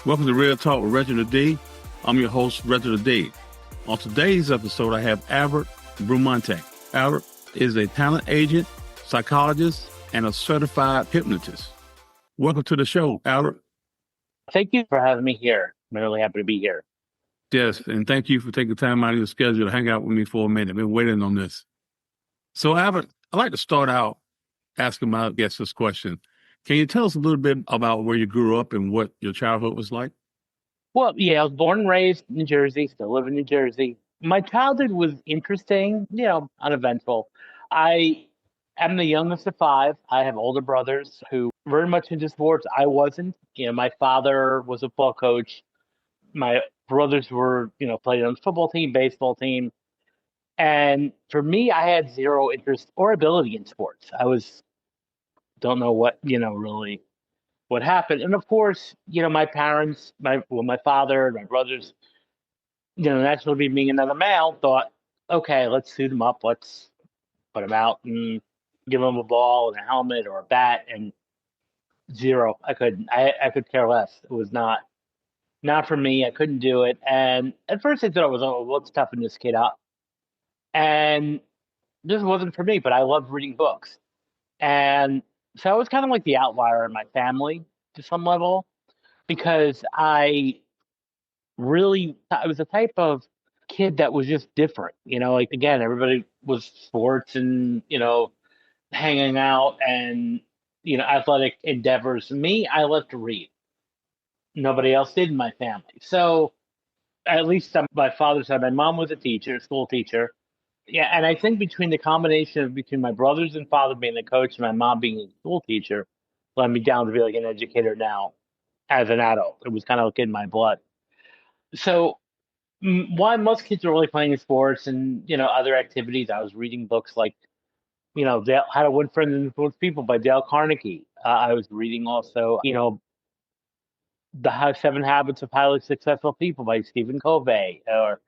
Welcome to Real Talk with Reginald D. I'm your host, Reginald D. On today's episode, I have Albert Bramante. Albert is a talent agent, psychologist, and a certified hypnotist. Welcome to the show, Albert. Thank you for having me here. I'm really happy to be here. Yes, and thank you for taking time out of your schedule to hang out with me for a minute. I've been waiting on this. So, Albert, I'd like to start out asking my guests this question. Can you tell us a little bit about where you grew up and what your childhood was like? Well, yeah, I was born and raised in New Jersey, still live in New Jersey. My childhood was interesting, uneventful. I am the youngest of five. I have older brothers who were very much into sports. I wasn't. My father was a football coach. My brothers were, played on the football team, baseball team. And for me, I had zero interest or ability in sports. Don't know what, really what happened. And of course, my parents, my father, my brothers, naturally being another male, thought, okay, let's suit him up. Let's put him out and give him a ball and a helmet or a bat. And zero. I couldn't. I could care less. It was not for me. I couldn't do it. And at first I thought it was, let's toughen this kid up. And this wasn't for me, but I loved reading books. And so I was kind of like the outlier in my family to some level because I was the type of kid that was just different. Like, again, everybody was sports and, hanging out and, athletic endeavors. Me, I loved to read. Nobody else did in my family. So at least on my father's side, my mom was a teacher, school teacher. Yeah, and I think between the combination between my brothers and father being a coach and my mom being a school teacher, led me down to be like an educator now as an adult. It was kind of like in my blood. So while most kids were really playing sports and other activities, I was reading books like How to Win Friends and Influence People by Dale Carnegie. I was reading also The 7 Habits of Highly Successful People by Stephen Covey, or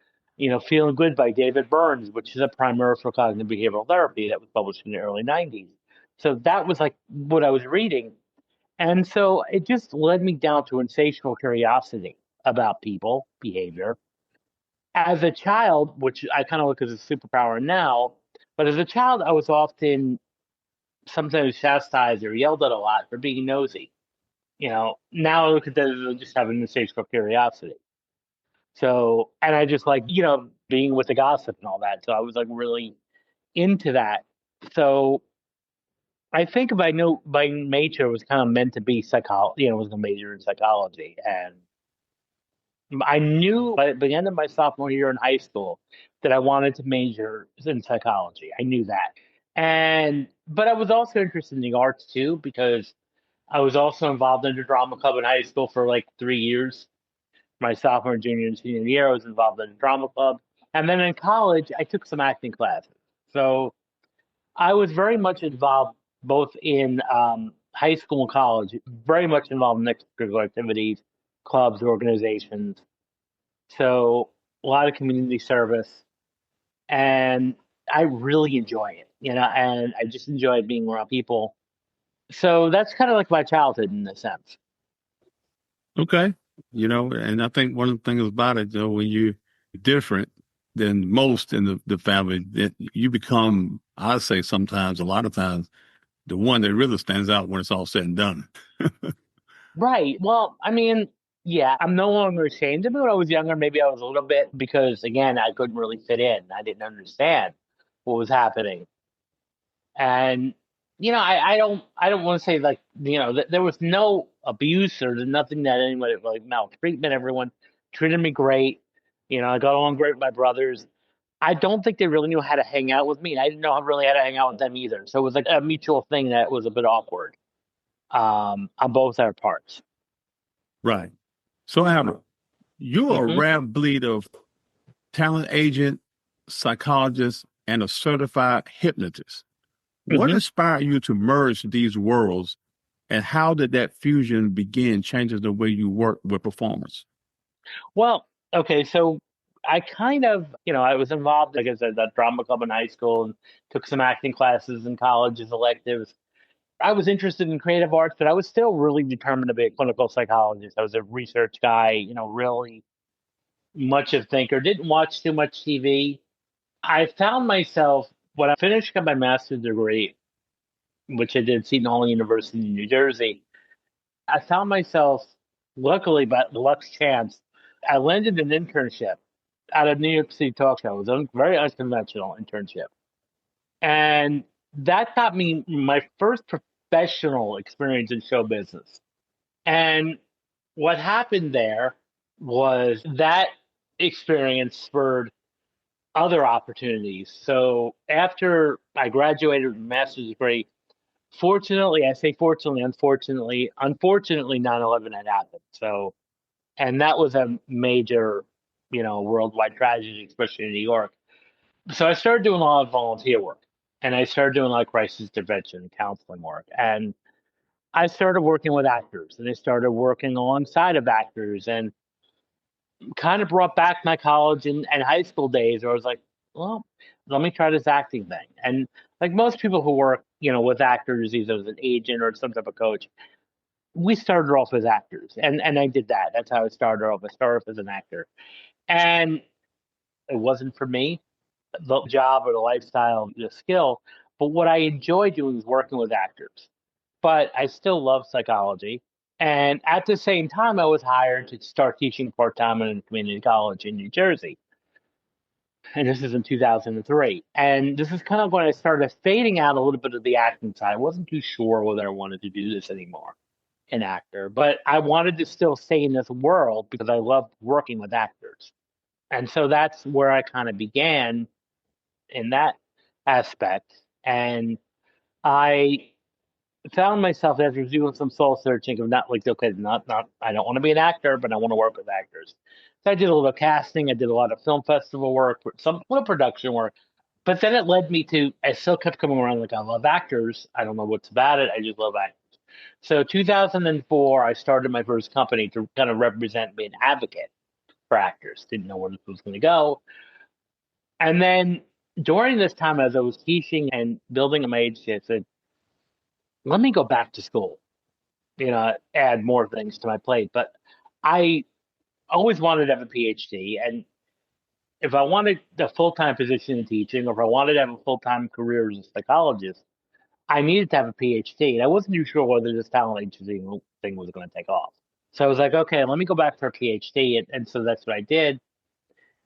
Feeling Good by David Burns, which is a primer for cognitive behavioral therapy that was published in the early 90s. So that was like what I was reading. And so it just led me down to insatiable curiosity about people, behavior. As a child, which I kind of look as a superpower now, but as a child, I was often sometimes chastised or yelled at a lot for being nosy. Now I look at that as just having insatiable curiosity. So, and I just like, being with the gossip and all that. So I was like really into that. So I think by nature it was kind of meant to be psychology, was going to major in psychology. And I knew by the end of my sophomore year in high school that I wanted to major in psychology. I knew that. But I was also interested in the arts too, because I was also involved in the drama club in high school for like 3 years. My sophomore, junior, and senior year, I was involved in the drama club. And then in college, I took some acting classes. So I was very much involved both in high school and college, very much involved in extracurricular activities, clubs, organizations. So a lot of community service. And I really enjoy it, and I just enjoy being around people. So that's kind of like my childhood in a sense. Okay. And I think one of the things about it, when you're different than most in the family, that you become, I say sometimes, a lot of times, the one that really stands out when it's all said and done. Right. Well, I mean, yeah, I'm no longer ashamed of it. When I was younger, maybe I was a little bit because, again, I couldn't really fit in. I didn't understand what was happening. And, I don't want to say like, there was no abuse or nothing that anyone like maltreatment. Everyone treated me great. I got along great with my brothers. I don't think they really knew how to hang out with me. And I didn't know really how to hang out with them either. So it was like a mutual thing that was a bit awkward on both our parts. Right. So, Albert, you're a rare bleed of talent agent, psychologist, and a certified hypnotist. What inspired you to merge these worlds, and how did that fusion begin changing the way you work with performers? Well, okay, so I kind of, I was involved, like I said, that drama club in high school and took some acting classes in college as electives. I was interested in creative arts, but I was still really determined to be a clinical psychologist. I was a research guy, really much of a thinker, didn't watch too much TV. I found myself, when I finished my master's degree, which I did at Seton Hall University in New Jersey, I found myself, luckily, but luck's chance, I landed an internship at a New York City talk show. It was a very unconventional internship. And that got me my first professional experience in show business. And what happened there was that experience spurred other opportunities. So after I graduated with a master's degree, fortunately, I say fortunately, unfortunately, 9/11 had happened. So, and that was a major, worldwide tragedy, especially in New York. So I started doing a lot of volunteer work, and I started doing like crisis intervention and counseling work. And I started working with actors, and I started working alongside of actors, and kind of brought back my college and high school days where I was like, well, let me try this acting thing. And like most people who work, with actors, either as an agent or some type of coach, we started off as actors. And I did that. That's how I started off. I started off as an actor. And it wasn't for me, the job or the lifestyle, the skill. But what I enjoy doing is working with actors. But I still love psychology. And at the same time, I was hired to start teaching part time in a community college in New Jersey. And this is in 2003. And this is kind of when I started fading out a little bit of the acting side. I wasn't too sure whether I wanted to do this anymore, an actor, but I wanted to still stay in this world because I loved working with actors. And so that's where I kind of began in that aspect. And I found myself after doing some soul searching of not like, okay, not I don't want to be an actor, but I want to work with actors. So I did a little casting, I did a lot of film festival work, some little production work. But then it led me to I still kept coming around like I love actors. I don't know what's about it. I just love actors. So 2004, I started my first company to kind of represent, be an advocate for actors. Didn't know where this was going to go. And then during this time, as I was teaching and building my agency, I said, let me go back to school, add more things to my plate. But I always wanted to have a PhD. And if I wanted a full time position in teaching, or if I wanted to have a full time career as a psychologist, I needed to have a PhD. And I wasn't too sure whether this talent agency thing was going to take off. So I was like, okay, let me go back for a PhD. And so that's what I did.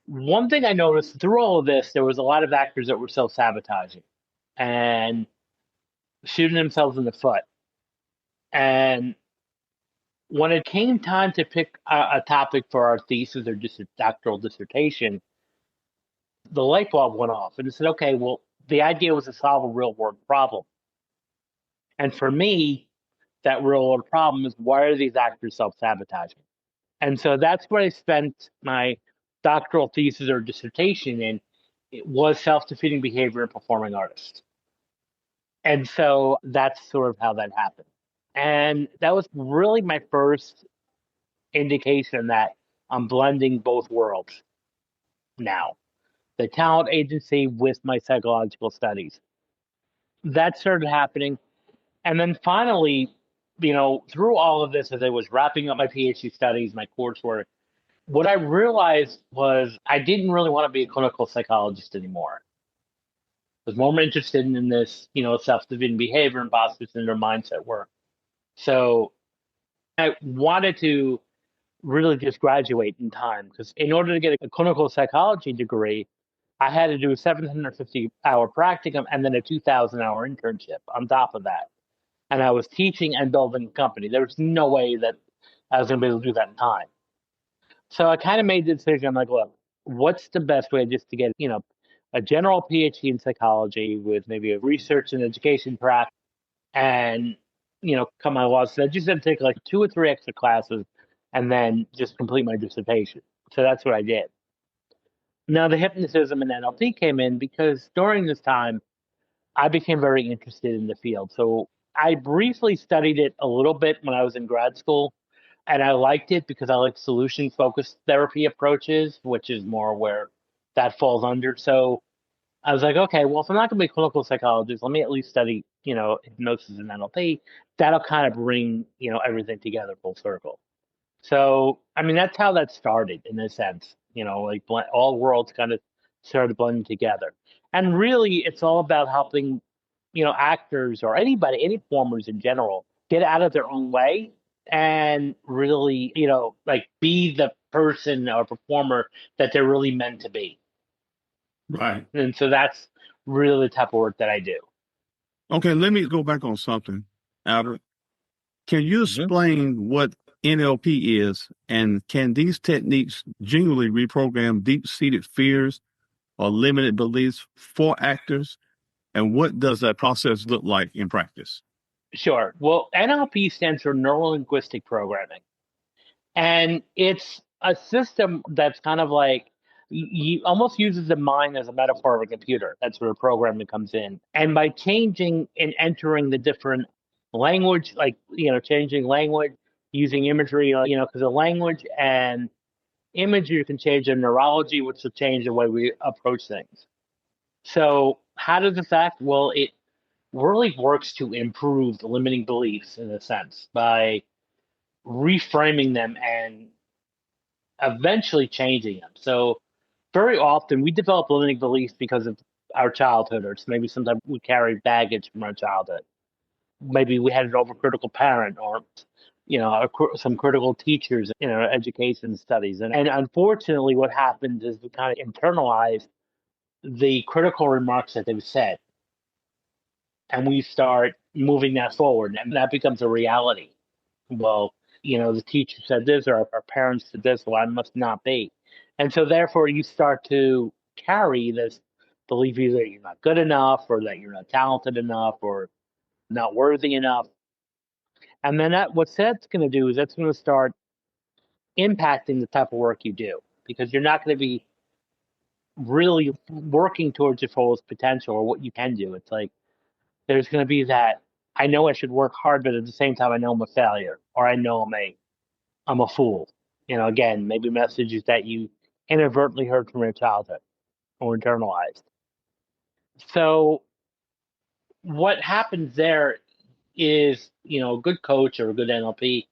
One thing I noticed through all of this, there was a lot of actors that were self sabotaging and shooting themselves in the foot. And when it came time to pick a topic for our thesis or just a doctoral dissertation, the light bulb went off and it said, okay, well, the idea was to solve a real world problem. And for me, that real world problem is why are these actors self sabotaging? And so that's what I spent my doctoral thesis or dissertation in. It was self defeating behavior in performing artists. And so that's sort of how that happened. And that was really my first indication that I'm blending both worlds now, the talent agency with my psychological studies. That started happening. And then finally, through all of this, as I was wrapping up my PhD studies, my coursework, what I realized was I didn't really want to be a clinical psychologist anymore. I was more interested in this, self-defeating behavior, imposter syndrome, mindset work. So I wanted to really just graduate in time because in order to get a clinical psychology degree, I had to do a 750-hour practicum and then a 2,000-hour internship on top of that. And I was teaching and building a company. There was no way that I was going to be able to do that in time. So I kind of made the decision. I'm like, look, what's the best way just to get, a general PhD in psychology with maybe a research and education track and, come my law. So I just had to take like 2 or 3 extra classes and then just complete my dissertation. So that's what I did. Now the hypnotism and NLP came in because during this time, I became very interested in the field. So I briefly studied it a little bit when I was in grad school, and I liked it because I like solution focused therapy approaches, which is more where that falls under. So I was like, okay, well, if I'm not going to be a clinical psychologist, let me at least study, hypnosis and NLP. That'll kind of bring, everything together full circle. So, I mean, that's how that started in a sense, like all worlds kind of started blending together. And really, it's all about helping, actors or anybody, any performers in general, get out of their own way and really, like be the person or performer that they're really meant to be. Right. And so that's really the type of work that I do. Okay, let me go back on something, Albert. Can you hmm explain what NLP is, and can these techniques genuinely reprogram deep-seated fears or limited beliefs for actors? And what does that process look like in practice? Sure. Well, NLP stands for Neuro-Linguistic Programming. And it's a system that's kind of like you almost uses the mind as a metaphor of a computer. That's where programming comes in. And by changing and entering the different language, like, changing language, using imagery, because the language and imagery can change the neurology, which will change the way we approach things. So, how does this act? Well, it really works to improve the limiting beliefs in a sense by reframing them and eventually changing them. So very often we develop limiting beliefs because of our childhood, or maybe sometimes we carry baggage from our childhood. Maybe we had an overcritical parent, or some critical teachers in our education studies, and unfortunately, what happens is we kind of internalize the critical remarks that they've said, and we start moving that forward, and that becomes a reality. Well, the teacher said this, or our parents said this, well, I must not be. And so therefore you start to carry this belief either that you're not good enough, or that you're not talented enough, or not worthy enough. And then what that's going to do is that's going to start impacting the type of work you do, because you're not going to be really working towards your fullest potential or what you can do. It's like there's going to be that I know I should work hard, but at the same time I know I'm a failure, or I know I'm a fool. Again, maybe messages that you inadvertently heard from your childhood or internalized. So what happens there is, a good coach or a good NLP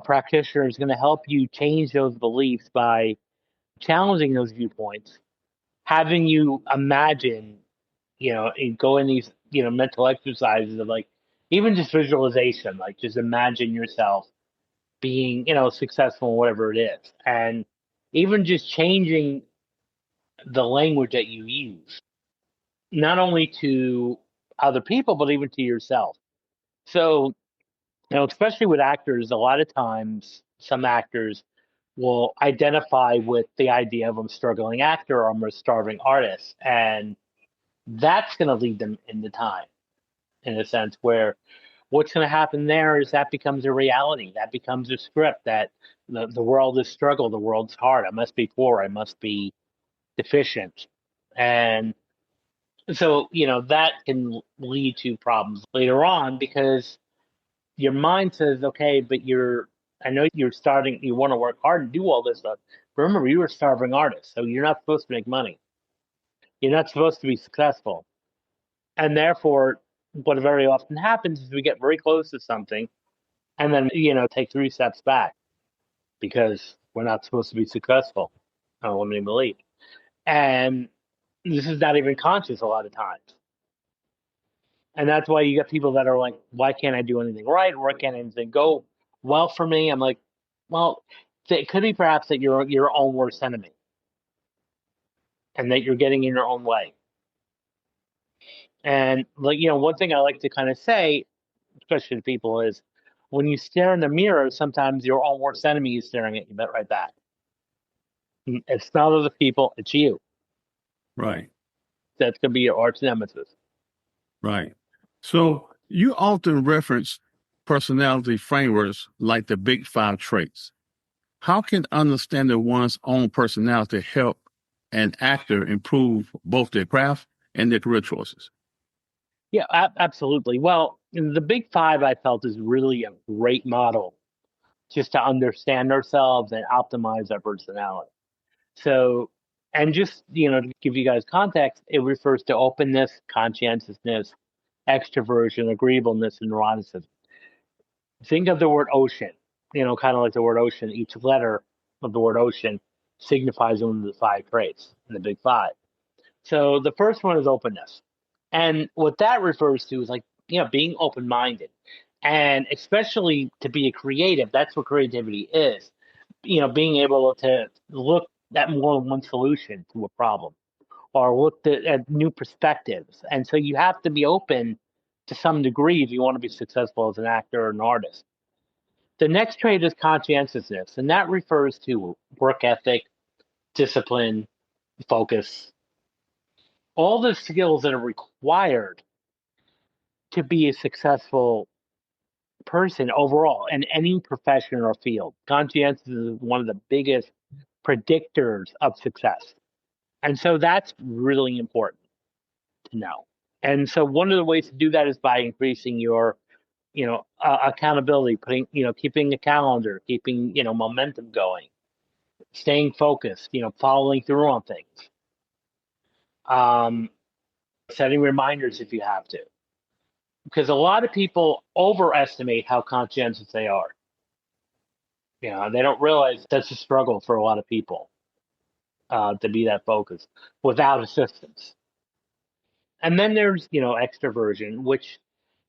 practitioner is going to help you change those beliefs by challenging those viewpoints, having you imagine, and go in these, mental exercises of like, even just visualization, like just imagine yourself being, successful in whatever it is. And even just changing the language that you use, not only to other people, but even to yourself. So, especially with actors, a lot of times some actors will identify with the idea of I'm a struggling actor or I'm a starving artist. And that's going to lead them into time in a sense where what's going to happen there is that becomes a reality. That becomes a script that the world is struggle. The world's hard. I must be poor. I must be deficient. And so, that can lead to problems later on because your mind says, okay, but I know you're starting, you want to work hard and do all this stuff. But remember, you're a starving artist. So you're not supposed to make money. You're not supposed to be successful. And therefore, what very often happens is we get very close to something and then, take 3 steps back because we're not supposed to be successful. Limiting belief. And this is not even conscious a lot of times. And that's why you get people that are like, why can't I do anything right? Why can't anything go well for me? I'm like, well, it could be perhaps that you're your own worst enemy and that you're getting in your own way. And like, one thing I like to kind of say, especially to people, is when you stare in the mirror, sometimes your own worst enemy is staring at you right back. It's not other people, it's you. Right. That's gonna be your arch nemesis. Right. So you often reference personality frameworks like the big five traits. How can understanding one's own personality help an actor improve both their craft and their career choices? Yeah, absolutely. Well, the big five I felt is really a great model just to understand ourselves and optimize our personality. So And just, to give you guys context, it refers to openness, conscientiousness, extroversion, agreeableness, and neuroticism. Think of the word ocean, kind of like the word ocean. Each letter of the word ocean signifies one of the five traits in the big five. So the first one is openness. And what that refers to is like, being open minded. And especially to be a creative, that's what creativity is. Being able to look at more than one solution to a problem or look at new perspectives. And so you have to be open to some degree if you want to be successful as an actor or an artist. The next trait is conscientiousness, and that refers to work ethic, discipline, focus, all the skills that are required to be a successful person overall in any profession or field. Conscientiousness is one of the biggest predictors of success. And so that's really important to know. And so one of the ways to do that is by increasing your, accountability, keeping a calendar, keeping, momentum going, staying focused, following through on things, setting reminders if you have to. Because a lot of people overestimate how conscientious they are. They don't realize that's a struggle for a lot of people to be that focused without assistance. And then there's, extroversion, which,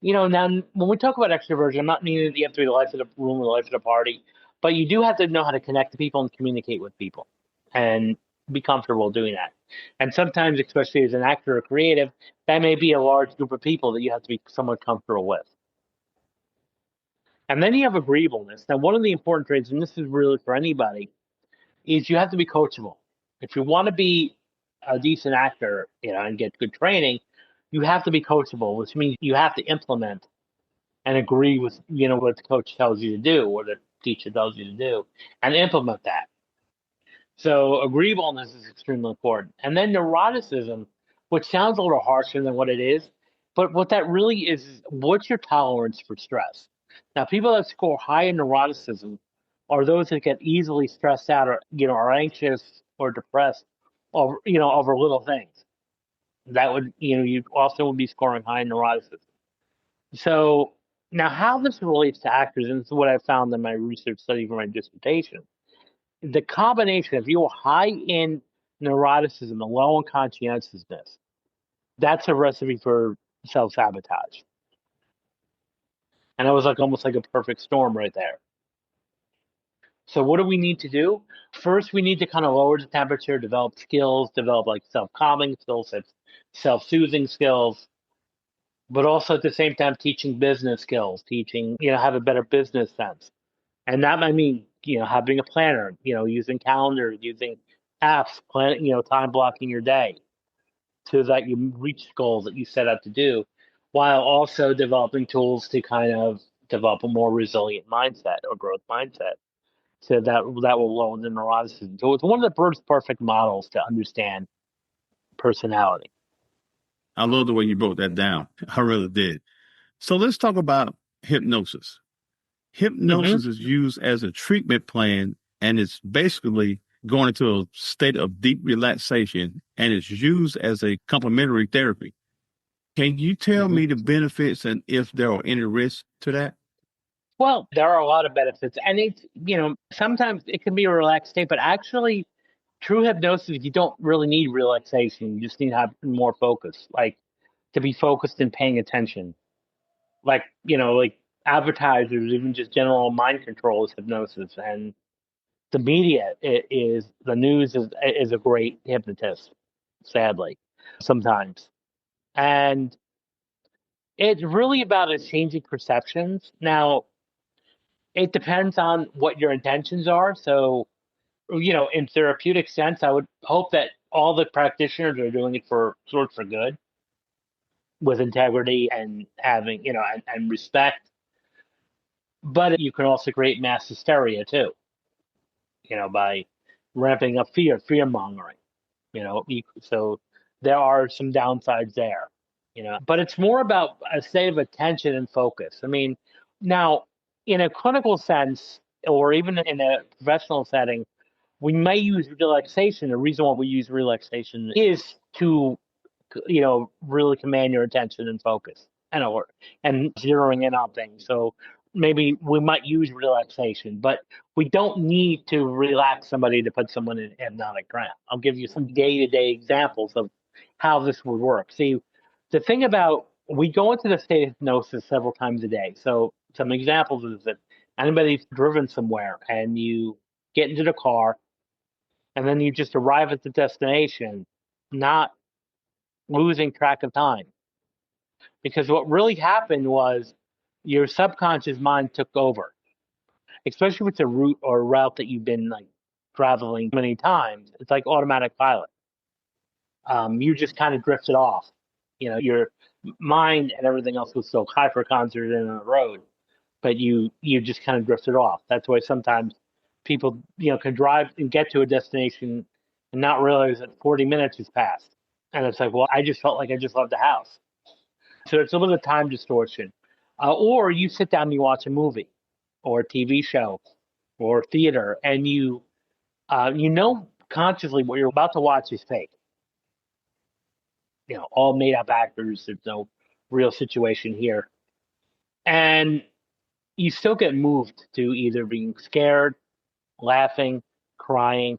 now when we talk about extroversion, I'm not meaning that you have to be the life of the room or the life of the party, but you do have to know how to connect to people and communicate with people and be comfortable doing that. And sometimes, especially as an actor or creative, that may be a large group of people that you have to be somewhat comfortable with. And then you have agreeableness. Now, one of the important traits, and this is really for anybody, is you have to be coachable. If you want to be a decent actor, and get good training, you have to be coachable, which means you have to implement and agree with, what the coach tells you to do or the teacher tells you to do and implement that. So agreeableness is extremely important. And then neuroticism, which sounds a little harsher than what it is, but what that really is what's your tolerance for stress? Now, people that score high in neuroticism are those that get easily stressed out or, are anxious or depressed over, over little things. That would, you also would be scoring high in neuroticism. So now how this relates to actors, and this is what I found in my research study for my dissertation, the combination, if you're high in neuroticism and low in conscientiousness, that's a recipe for self-sabotage. And it was like almost like a perfect storm right there. So what do we need to do? First, we need to kind of lower the temperature, develop skills, develop like self-calming skills, self-soothing skills, but also at the same time teaching business skills, teaching, have a better business sense. And that might mean, having a planner, using calendars, using apps, time blocking your day so that you reach goals that you set out to do, while also developing tools to kind of develop a more resilient mindset or growth mindset. So that will lower the neuroticism. So it's one of the first perfect models to understand personality. I love the way you broke that down. I really did. So let's talk about hypnosis. Hypnosis is used as a treatment plan, and it's basically going into a state of deep relaxation, and it's used as a complementary therapy. Can you tell me the benefits and if there are any risks to that? Well, there are a lot of benefits, and it's, sometimes it can be a relaxed state, but actually, true hypnosis, you don't really need relaxation. You just need to have more focus, like to be focused and paying attention. Like, like advertisers, even just general mind control is hypnosis, and the media is the news is a great hypnotist, sadly, sometimes, and it's really about a changing perceptions. Now, it depends on what your intentions are. So, in therapeutic sense, I would hope that all the practitioners are doing it for good, with integrity and having, and respect. But you can also create mass hysteria too, by ramping up fear mongering. So there are some downsides there. But it's more about a state of attention and focus. I mean, now in a clinical sense, or even in a professional setting, We may use relaxation. The reason why we use relaxation is to, really command your attention and focus and zeroing in on things. So maybe we might use relaxation, but we don't need to relax somebody to put someone in hypnotic trance. I'll give you some day-to-day examples of how this would work. See, the thing about we go into the state of hypnosis several times a day. So some examples is that anybody's driven somewhere and you get into the car and then you just arrive at the destination, not losing track of time. Because what really happened was your subconscious mind took over, especially if it's a route or a route that you've been like traveling many times. It's like automatic pilot. You just kind of drifted off. Your mind and everything else was so hyper concentrated in the road, but you just kind of drifted off. That's why sometimes people can drive and get to a destination and not realize that 40 minutes has passed, and it's like, well, I just felt like I just left the house. So it's a little bit of time distortion. Or you sit down and you watch a movie or a TV show or theater, and you know consciously what you're about to watch is fake. All made up actors. There's no real situation here. And you still get moved to either being scared, laughing, crying.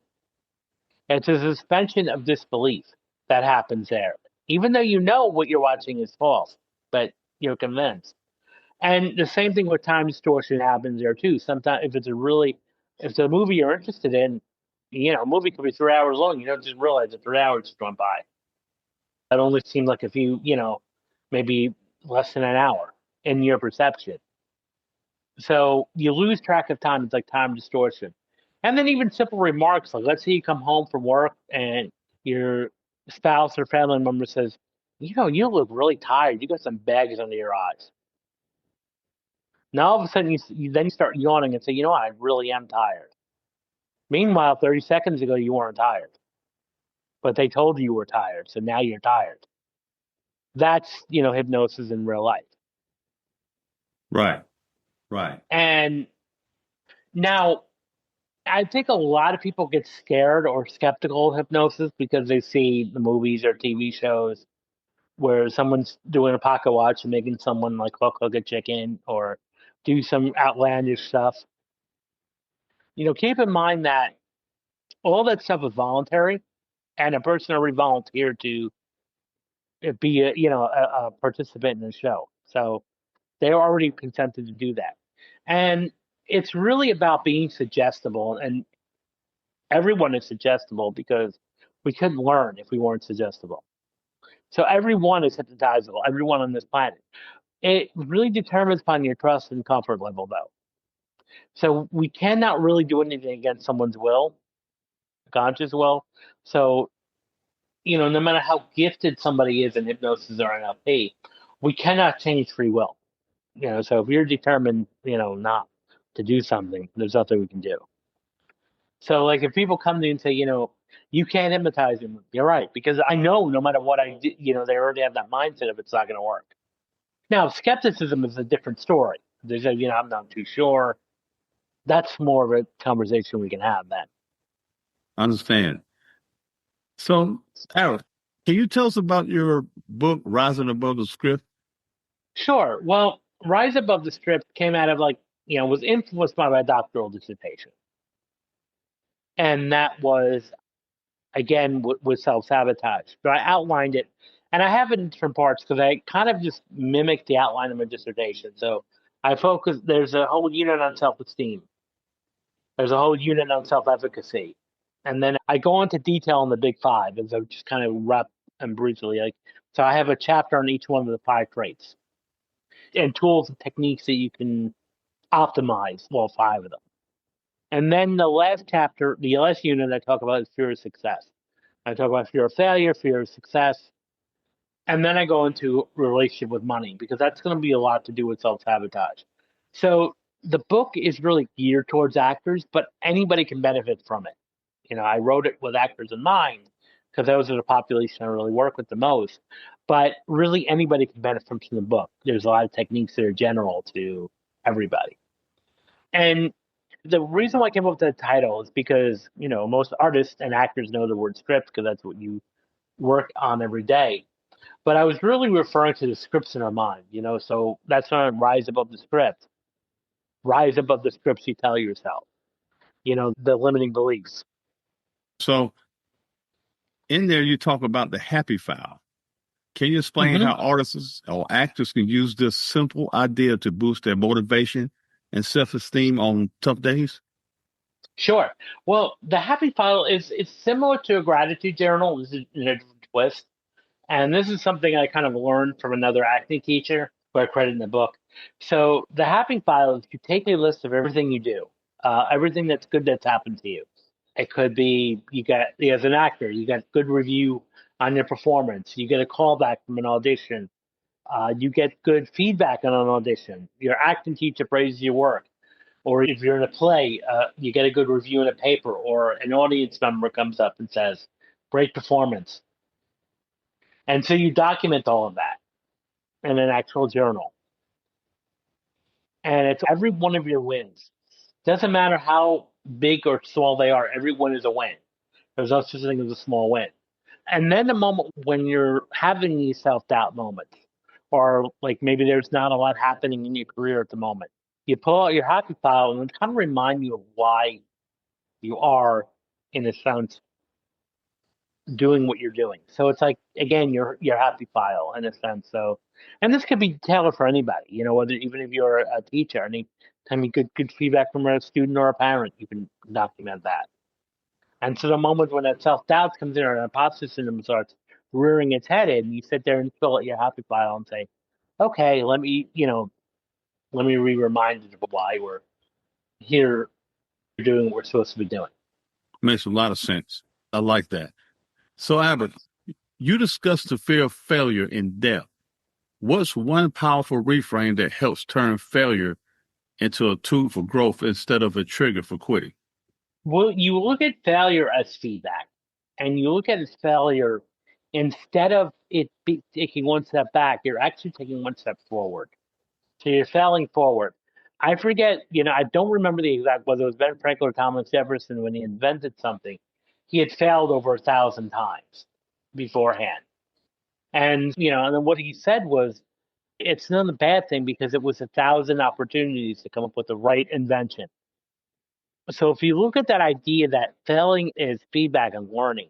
It's a suspension of disbelief that happens there. Even though you know what you're watching is false, but you're convinced. And the same thing with time distortion happens there too. Sometimes if it's a movie you're interested in, a movie could be 3 hours long. You don't just realize that 3 hours just went by. That only seemed like a few, maybe less than an hour in your perception. So you lose track of time. It's like time distortion. And then even simple remarks like, let's say you come home from work and your spouse or family member says, you look really tired. You got some bags under your eyes. Now all of a sudden you then start yawning and say, I really am tired. Meanwhile, 30 seconds ago you weren't tired, but they told you were tired, so now you're tired. That's hypnosis in real life. Right. And now I think a lot of people get scared or skeptical of hypnosis because they see the movies or TV shows where someone's doing a pocket watch and making someone like hook a chicken or do some outlandish stuff. Keep in mind that all that stuff is voluntary, and a person already volunteered to be a participant in the show, so they're already consented to do that. And it's really about being suggestible, and everyone is suggestible because we couldn't learn if we weren't suggestible. So everyone is hypnotizable, everyone on this planet. It really determines upon your trust and comfort level, though. So we cannot really do anything against someone's will, conscious will. So, no matter how gifted somebody is in hypnosis or NLP, we cannot change free will. So if you're determined, not to do something, there's nothing we can do. So, like, if people come to you and say, you can't hypnotize me, you're right, because I know no matter what I do, they already have that mindset of it's not going to work. Now, skepticism is a different story. They say, I'm not too sure. That's more of a conversation we can have then. Understand. So, Alex, can you tell us about your book, Rising Above the Script? Sure. Well, Rise Above the Script came out of was influenced by my doctoral dissertation. And that was, again, with self-sabotage. But I outlined it, and I have it in different parts because I kind of just mimicked the outline of my dissertation. So there's a whole unit on self-esteem. There's a whole unit on self-efficacy. And then I go into detail on the big five, and so just kind of wrap and briefly. So I have a chapter on each one of the 5 traits and tools and techniques that you can optimize all 5 of them. And then the last chapter, the last unit I talk about is fear of success. I talk about fear of failure, fear of success, and then I go into relationship with money because that's going to be a lot to do with self-sabotage. So the book is really geared towards actors, but anybody can benefit from it. I wrote it with actors in mind because those are the population I really work with the most. But really, anybody can benefit from the book. There's a lot of techniques that are general to everybody. And The reason why I came up with the title is because, most artists and actors know the word script because that's what you work on every day. But I was really referring to the scripts in our mind, so that's not rise above the script. Rise above the scripts you tell yourself, the limiting beliefs. So in there, you talk about the happy file. Can you explain hmm how artists or actors can use this simple idea to boost their motivation and self-esteem on tough days? Sure. Well, the happy file is similar to a gratitude journal. This is in a different twist. And this is something I kind of learned from another acting teacher who I credit in the book. So the happy file is you take a list of everything you do, everything that's good that's happened to you. It could be as an actor, you got good review on your performance. You get a call back from an audition. You get good feedback on an audition. Your acting teacher praises your work. Or if you're in a play, you get a good review in a paper, or an audience member comes up and says, great performance. And so you document all of that in an actual journal. And it's every one of your wins. Doesn't matter how big or small they are, every win is a win. There's no such thing as a small win. And then the moment when you're having these self doubt moments, or like maybe there's not a lot happening in your career at the moment, you pull out your happy file and it kind of remind you of why you are, in a sense, doing what you're doing. So it's like again your happy file in a sense. So, and this could be tailored for anybody. Whether even if you're a teacher, anytime you get good feedback from a student or a parent, you can document that. And so the moment when that self doubt comes in or an imposter syndrome starts rearing its head in, you sit there and fill out your happy file and say, okay, let me be reminded of why we're here doing what we're supposed to be doing. Makes a lot of sense. I like that. So, Albert, you discussed the fear of failure in depth. What's one powerful reframe that helps turn failure into a tool for growth instead of a trigger for quitting? Well, you look at failure as feedback, and you look at it as failure instead of taking one step back, you're actually taking one step forward. So you're failing forward. I forget, I don't remember the exact whether it was Ben Franklin or Thomas Jefferson when he invented something. He had failed over 1,000 times beforehand. And then what he said was, it's not a bad thing because it was 1,000 opportunities to come up with the right invention. So if you look at that idea that failing is feedback and learning,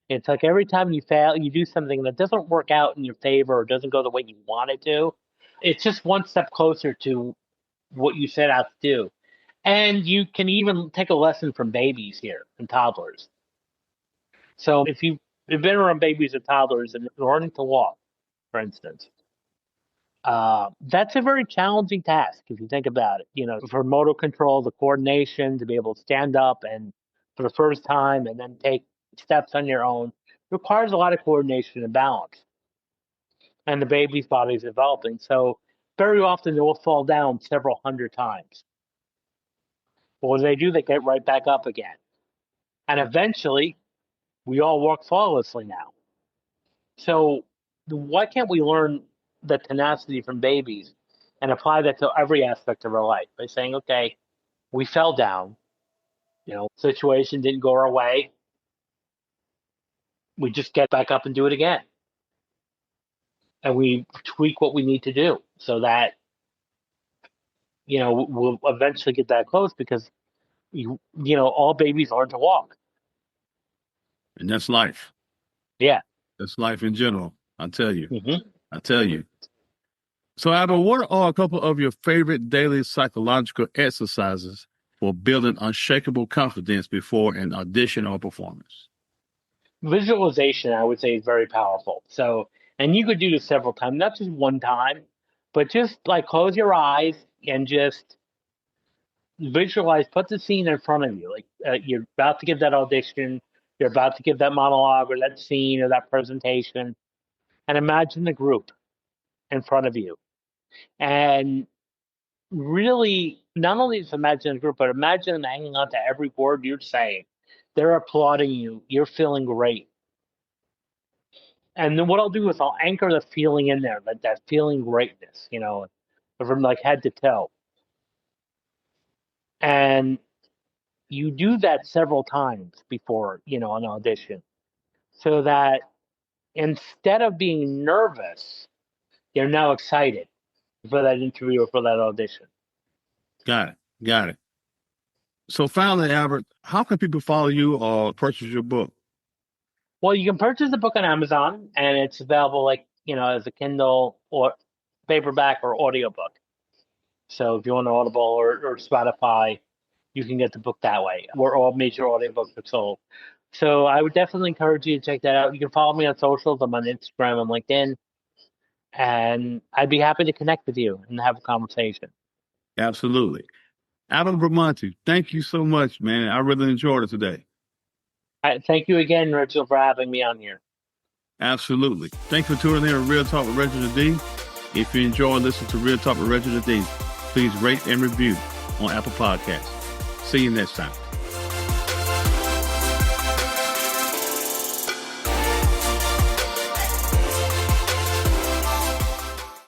it's like every time you fail, you do something that doesn't work out in your favor or doesn't go the way you want it to. It's just one step closer to what you set out to do. And you can even take a lesson from babies here and toddlers. So if you've been around babies and toddlers and learning to walk, for instance, that's a very challenging task if you think about it. For motor control, the coordination to be able to stand up and for the first time and then take steps on your own requires a lot of coordination and balance. And the baby's body is developing. So very often they will fall down several hundred times. But when they do, they get right back up again. And eventually, we all walk flawlessly now. So why can't we learn the tenacity from babies and apply that to every aspect of our life by saying, okay, we fell down, situation didn't go our way. We just get back up and do it again. And we tweak what we need to do so that, we'll eventually get that close because, all babies learn to walk. And that's life. Yeah. That's life in general. I tell you. hmm I tell you. So, Albert, what are a couple of your favorite daily psychological exercises for building unshakable confidence before an audition or performance? Visualization, I would say, is very powerful. So, and you could do this several times, not just one time, but just like close your eyes and just visualize, put the scene in front of you. Like you're about to give that audition, you're about to give that monologue or that scene or that presentation, and imagine the group in front of you. And really, not only just imagine the group, but imagine them hanging on to every word you're saying. They're applauding you. You're feeling great. And then what I'll do is I'll anchor the feeling in there, that feeling greatness, from like head to toe. And you do that several times before, an audition, so that instead of being nervous, you're now excited for that interview or for that audition. Got it. So finally, Albert, how can people follow you or purchase your book? Well, you can purchase the book on Amazon, and it's available as a Kindle or paperback or audiobook. So if you want Audible or Spotify, you can get the book that way, where all major audiobooks are sold. So I would definitely encourage you to check that out. You can follow me on socials. I'm on Instagram and LinkedIn, and I'd be happy to connect with you and have a conversation. Absolutely. Albert Bramante, thank you so much, man. I really enjoyed it today. Thank you again, Reginald, for having me on here. Absolutely. Thanks for tuning in to Real Talk with Reginald D. If you enjoy listening to Real Talk with Reginald D, please rate and review on Apple Podcasts. See you next time.